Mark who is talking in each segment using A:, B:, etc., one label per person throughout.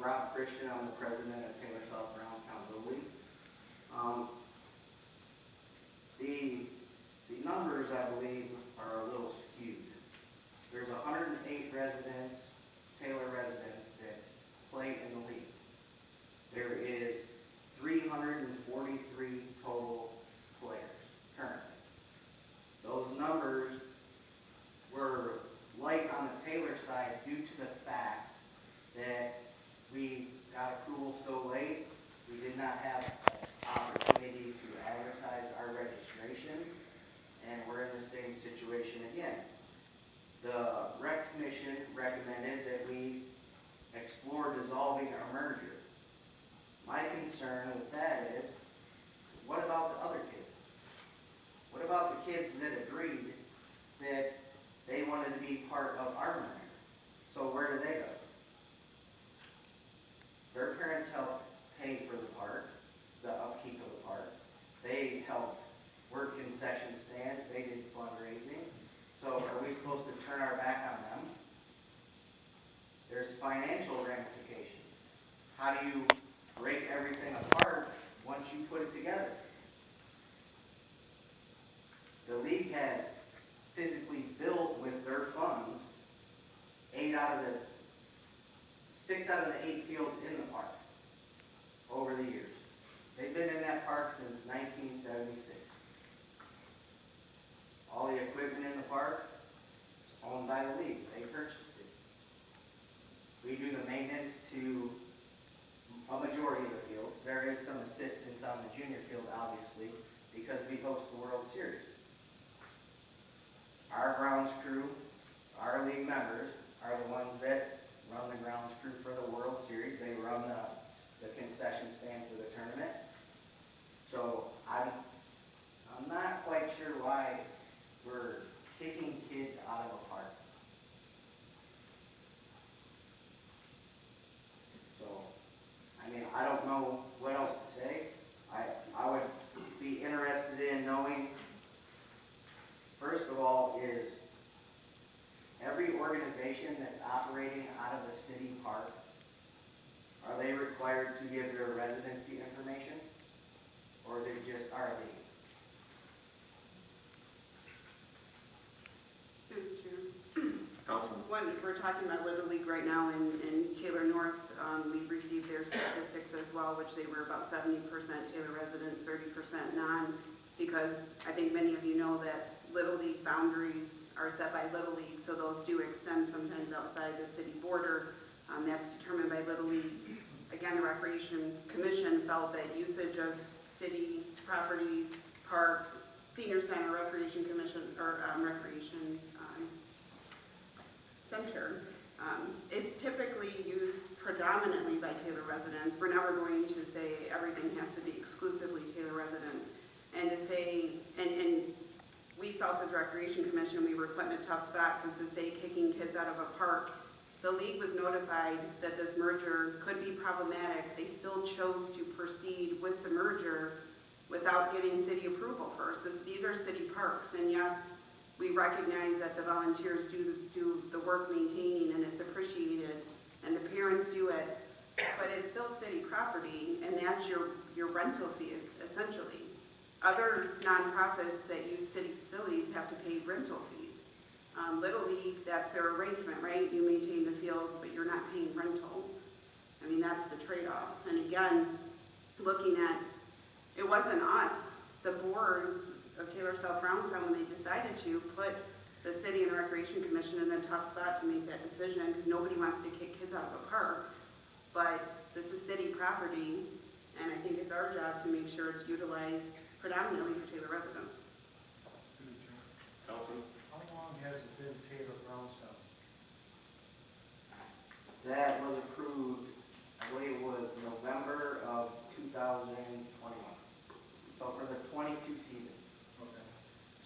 A: Rob Christian. I'm the president of Taylor South Brownstown Little League. The numbers, I believe, are a little skewed. There's 108 residents, Taylor residents, that play in the league. There is 343 total players currently. Those numbers were light on the Taylor side due to the fact that we got approval so late. We did not have opportunity to advertise our registration, and we're in the same situation again. The Rec Commission recommended that we explore dissolving our merger. My concern with that is, what about the other kids? What about the kids that agreed that they wanted to be part of our merger? So where do they go? Their parents helped pay for the park, the upkeep of the park. They helped work concession stands. They did fundraising. So are we supposed to turn our back on them? There's financial ramifications. How do you break everything apart once you put it together? The league has physically built with their funds 6 out of the 8 fields in the park over the years. They've been in that park since 1976. All the equipment in the park is owned by the league. They purchased it. We do the maintenance to a majority of the fields. There is some assistance on the junior field, obviously, because we host the World Series. Our grounds crew, our league members, are the ones that run the grounds crew for the World Series. They run the concession stand for the tournament. So I'm not quite sure why we're kicking kids out of a park. So, I mean, I don't know what else to say. I would be interested in knowing, first of all, is every organization that's operating out of the city park, are they required to give their residency information? Or is it just our league?
B: One, we're talking about Little League right now in Taylor North. We've received their statistics as well, which they were about 70% Taylor residents, 30% non, because I think many of you know that Little League boundaries are set by Little League, so those do extend sometimes outside the city border. That's determined by Little League. Again, the Recreation Commission felt that usage of city properties, parks, senior center, Recreation Commission, or Recreation Center is typically used predominantly by Taylor residents. We're never going to say everything has to be exclusively Taylor residents. And to say, and we felt as Recreation Commission we were put in a tough spot because to say kicking kids out of a park, the league was notified that this merger could be problematic. They still chose to proceed with the merger without getting city approval first. These are city parks, and yes, we recognize that the volunteers do the work maintaining, and it's appreciated, and the parents do it, but it's still city property, and that's your rental fee, essentially. Other nonprofits that use city facilities have to pay rental fees. Little League, that's their arrangement, right? You maintain the fields, but you're not paying rental. I mean, that's the trade-off. And again, looking at, it wasn't us, the board of Taylor South Brownstown, when they decided to put the city and the Recreation Commission in a tough spot to make that decision, because nobody wants to kick kids out of a park. But this is city property, and I think it's our job to make sure it's utilized predominantly for Taylor residents.
C: Councilman?
D: How long has it been Taylor Brownstown?
A: That was approved, I believe it was November of 2021. So for the 22 season.
D: Okay.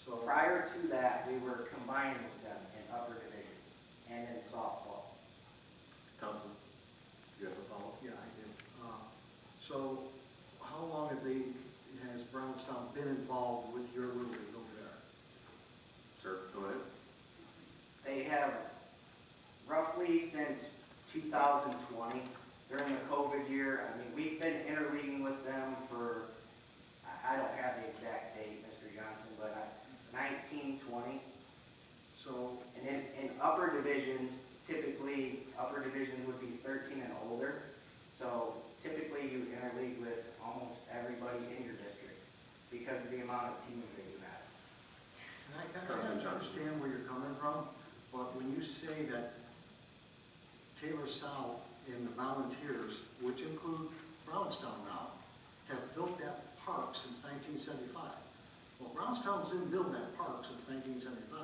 D: So
A: Prior to that, we were combining with them in upper divisions and in softball.
C: Councilman? You have a follow-up?
D: yeah, I did. So how long has Brownstown been involved with your little league over there?
C: Sir, go ahead.
A: They have roughly since 2020, during money.
D: So,
A: And in upper divisions, typically, upper divisions would be 13 and older. So typically you interleague with almost everybody in your district because of the amount of teams that you have.
D: and I kind of understand where you're coming from, but when you say that Taylor South and the Volunteers, which include Brownstown now, have built that park since 1975. Well, Brownstown didn't build that park since 1975.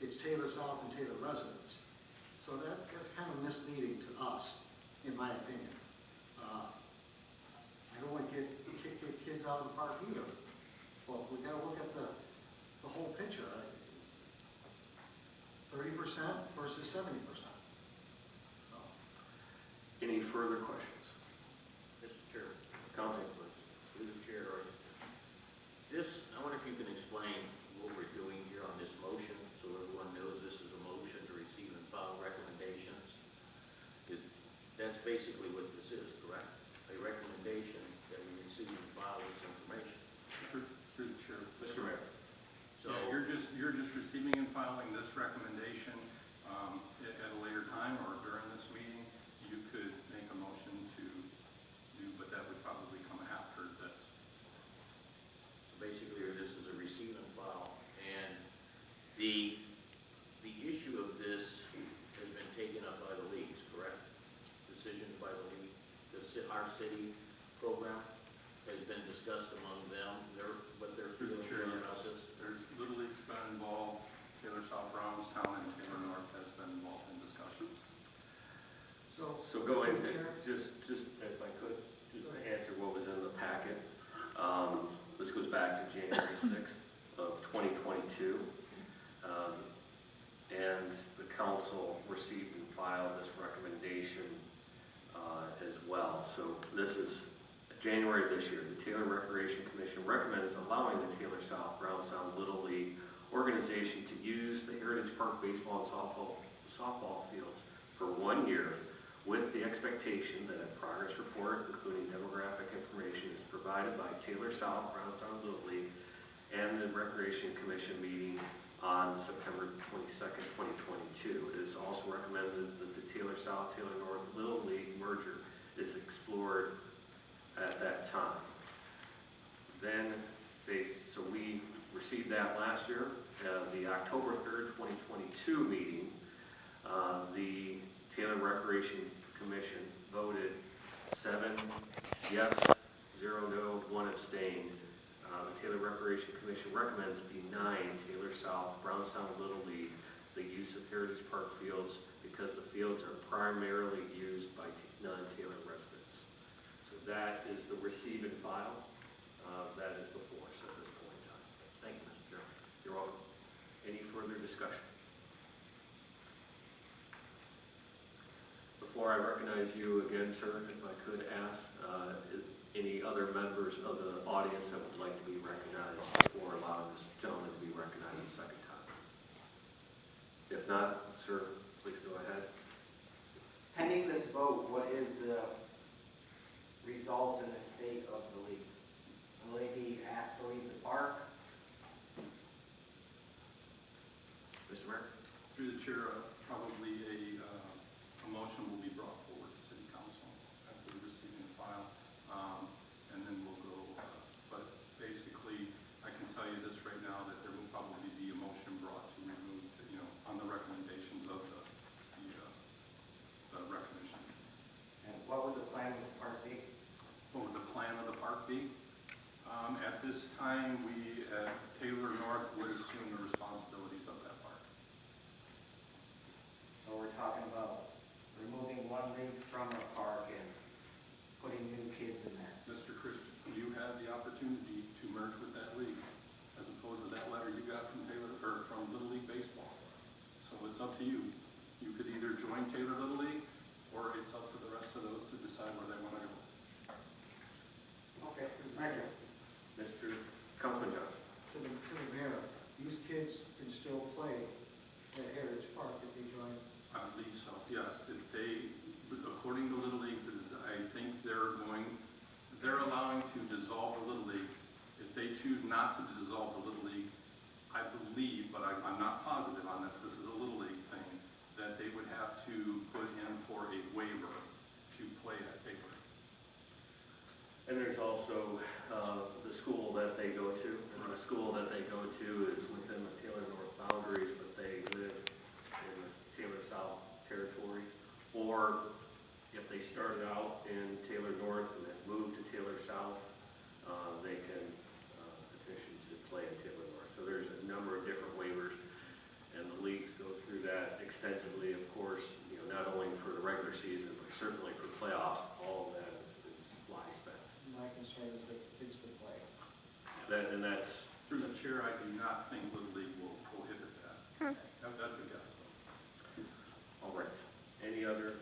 D: It's Taylor South and Taylor residents. So that's kind of misleading to us, in my opinion. I don't want to kick kids out of the park either. But we got to look at the whole picture. 30% versus 70%. So,
C: Any further questions?
E: Mr. Chair,
C: Council, please.
E: through the chair, I wonder if you can explain what we're doing here on this motion, so everyone knows this is a motion to receive and file recommendations. That's basically what this is, correct? A recommendation that we receive and file this information.
F: Through the chair.
E: Mr. Mayor. So,
F: Yeah, you're just receiving and filing this recommendation at a later time or during this meeting. You could make a motion to do, but that would probably come after this.
E: basically, this is a receive and file, and the issue of this has been taken up by the leagues, correct? Decisions by the league, our city program has been discussed among them, what their
F: Through the
E: feelings
F: chair,
E: are about this.
F: there's Little League's been involved, Taylor South Brownstown and Taylor North has been involved in discussions.
C: So go ahead, just if I could, just to answer what was in the packet. This goes back to January 6th of 2022. And the council received and filed this recommendation as well. So this is January of this year. The Taylor Recreation Commission recommends allowing the Taylor South Brownstown Little League organization to use the Heritage Park baseball and softball fields for 1 year, with the expectation that a progress report, including demographic information, is provided by Taylor South Brownstown Little League and the Recreation Commission meeting on September 22nd, 2022. It is also recommended that the Taylor South, Taylor North Little League merger is explored at that time. Then, so we received that last year. The October 3rd, 2022 meeting, the Taylor Recreation Commission voted 7 yes, 0 no, 1 abstain. The Taylor Recreation Commission recommends denying Taylor South Brownstown Little League the use of Heritage Park fields because the fields are primarily used by non-Taylor residents. So that is the receive and file. That is before us at this point in time. Thank you, Mr. Chairman. You're welcome. Any further discussion? Before I recognize you again, sir, if I could ask, any other members of the audience that would like to be recognized before allowing this gentleman to be recognized a second time? If not, sir, please go ahead.
A: Pending this vote, what is the results in the state of the league? Will they be asked to leave the park?
C: Mr. Mayor?
F: Through the chair, probably a motion will be brought forward to city council after we receive and file, and then we'll go, but basically, I can tell you this right now, that there will probably be a motion brought to remove, on the recommendations of the rec commission.
A: And what would the plan of the park be?
F: What would the plan of the park be? At this time, we at Taylor North would assume the responsibilities of that park.
A: So we're
F: not positive on this, this is a Little League thing, that they would have to put in for a waiver to play at Taylor.
C: And there's also the school that they go to, and the school that they go to is within the Taylor North boundaries, but they live in the Taylor South territory. Or if they started out in Taylor North and then moved to Taylor South, they can petition to play in Taylor North. So there's a number of different waivers, and the leagues go through that extensively, of course, not only for the regular season, but certainly for playoffs. All of that is fly spec.
D: My concern is that kids would play.
C: And that's,
F: Through the chair, I do not think Little League will prohibit that. That's a guess.
C: all right. Any other